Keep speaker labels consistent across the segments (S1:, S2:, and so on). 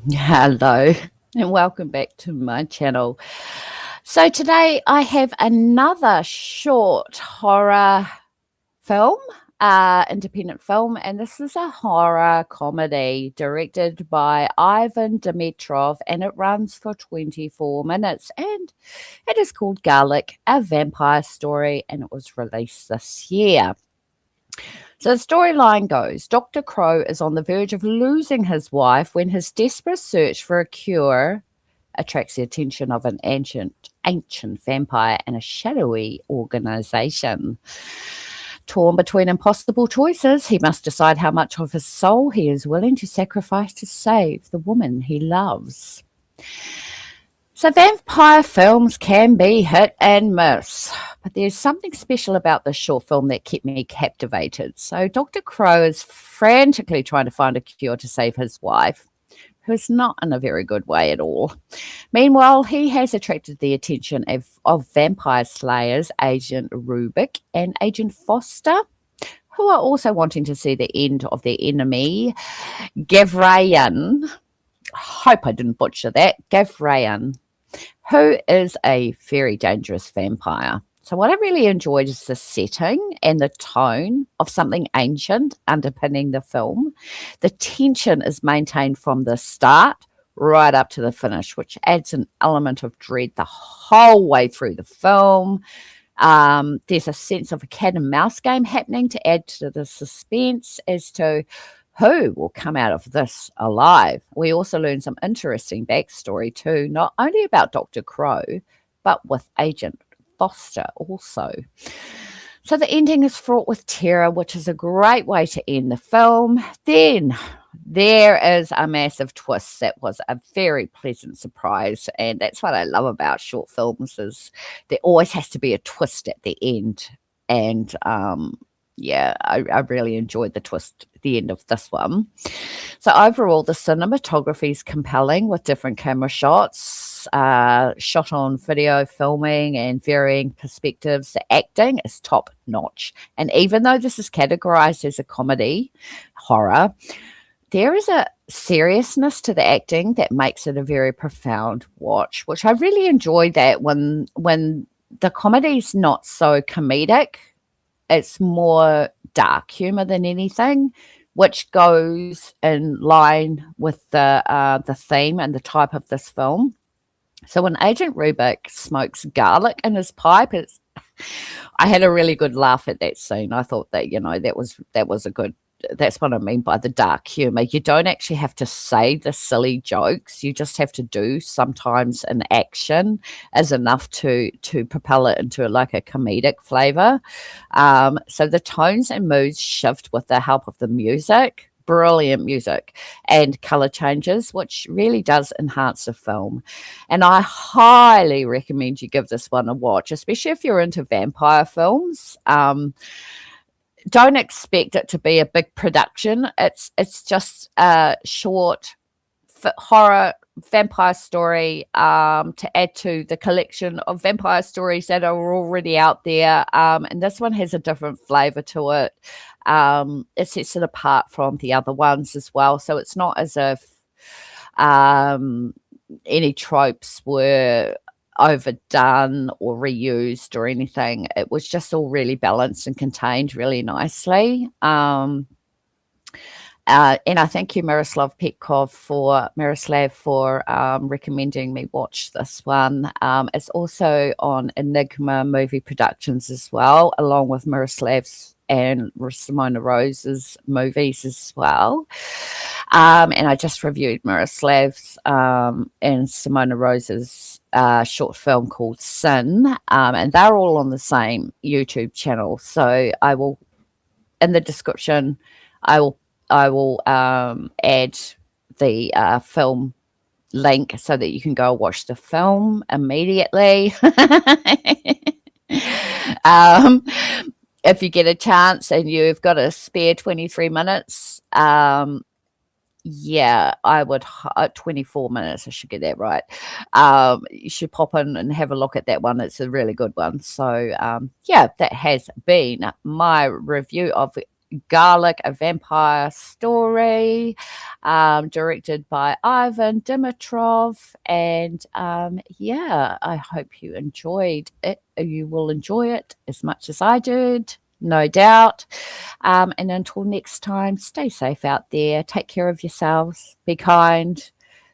S1: Hello and welcome back to my channel. So today I have another short horror film, independent film, and this is a horror comedy directed by Ivan Dimitrov, and it runs for 24 minutes, and it is called Garlic, a Vampire Story, and it was released this year. So the storyline goes Dr. Crow is on the verge of losing his wife when his desperate search for a cure attracts the attention of an ancient vampire and a shadowy organization. Torn between impossible choices, he must decide how much of his soul he is willing to sacrifice to save the woman he loves. So vampire films can be hit and miss, but there's something special about this short film that kept me captivated. So Dr. Crow is frantically trying to find a cure to save his wife, who's not in a very good way at all. Meanwhile, he has attracted the attention of vampire slayers Agent Rubik and Agent Foster, who are also wanting to see the end of their enemy, Gavrayan. Hope I didn't butcher that. Gavrayan, who is a very dangerous vampire. So what I really enjoyed is the setting and the tone of something ancient underpinning the film. The tension is maintained from the start right up to the finish, which adds an element of dread the whole way through the film. There's a sense of a cat and mouse game happening to add to the suspense as to who will come out of this alive. We also learn some interesting backstory too, not only about Dr. Crow, but with Agent Foster also. So the ending is fraught with terror, which is a great way to end the film. Then there is a massive twist that was a very pleasant surprise, and that's what I love about short films is there always has to be a twist at the end. And yeah, I really enjoyed the twist at the end of this one. So overall, the cinematography is compelling with different camera shots, shot on video filming and varying perspectives. The acting is top notch. And even though this is categorized as a comedy horror, there is a seriousness to the acting that makes it a very profound watch, which I really enjoy that when the comedy's not so comedic, it's more dark humor than anything, which goes in line with the theme and the type of this film. So when Agent Rubik smokes garlic in his pipe, I had a really good laugh at that scene. I thought that that was a good. That's what I mean by the dark humor. You don't actually have to say the silly jokes. You just have to do sometimes an action as enough to propel it into like a comedic flavor. So the tones and moods shift with the help of the music. Brilliant music and color changes, which really does enhance the film. And I highly recommend you give this one a watch, especially if you're into vampire films. Don't expect it to be a big production. It's just a short horror vampire story to add to the collection of vampire stories that are already out there. And this one has a different flavor to it. It sets it apart from the other ones as well. So it's not as if any tropes were overdone or reused or anything. It was just all really balanced and contained really nicely. And I thank you, Miroslav for recommending me watch this one. It's also on Enigma Movie Productions as well, along with Miroslav's and Simona Rose's movies as well. And I just reviewed Miroslav's and Simona Rose's short film called Sin, and they're all on the same YouTube channel. So I will, in the description, I will add the film link so that you can go watch the film immediately. If you get a chance and you've got a spare 23 minutes, yeah, I would 24 minutes. I should get that right. You should pop in and have a look at that one. It's a really good one. So, yeah, that has been my review of Garlic, a Vampire Story, directed by Ivan Dimitrov. And yeah, I hope you enjoyed it. You will enjoy it as much as I did, no doubt. And until next time, stay safe out there. Take care of yourselves. Be kind.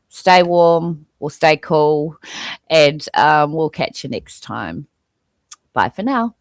S1: Stay warm or stay cool. And we'll catch you next time. Bye for now.